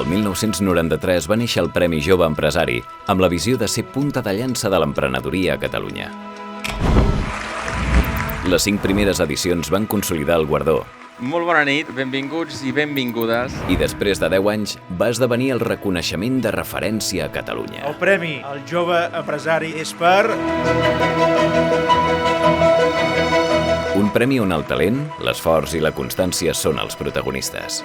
El 1993 va néixer el Premi Jove Empresari, amb la visió de ser punta de llança de l'emprenedoria a Catalunya. Les 5 primeres edicions van consolidar el guardó. Molt bona nit, benvinguts i benvingudes. I després de 10 anys va esdevenir el reconeixement de referència a Catalunya. El Premi al Jove Empresari és per... Un premi on el talent, l'esforç i la constància són els protagonistes.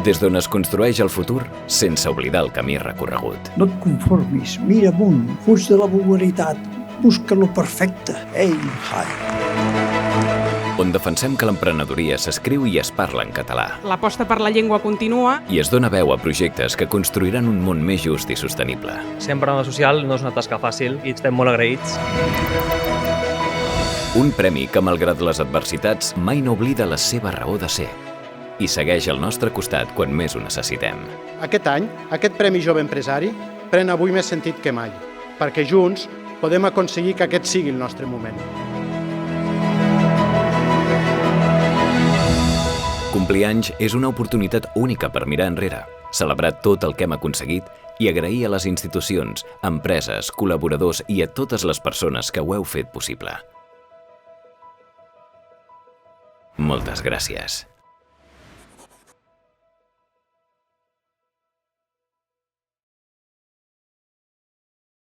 Des d'on es construeix el futur sense oblidar el camí recorregut. No et conformis, mira amunt, fuig de la vulgaritat, busca lo perfecte, aim high. On defensem que l'emprenedoria s'escriu i es parla en català. L'aposta per la llengua continua. I es dona veu a projectes que construiran un món més just i sostenible. Ser emprenedor social no és una tasca fàcil i estem molt agraïts. Un premi que, malgrat les adversitats, mai no oblida la seva raó de ser i segueix al nostre costat quan més ho necessitem. Aquest any, aquest Premi Jove Empresari pren avui més sentit que mai, perquè junts podem aconseguir que aquest sigui el nostre moment. Complir anys és una oportunitat única per mirar enrere, celebrar tot el que hem aconseguit i agrair a les institucions, empreses, col·laboradors i a totes les persones que ho heu fet possible. Moltes gràcies.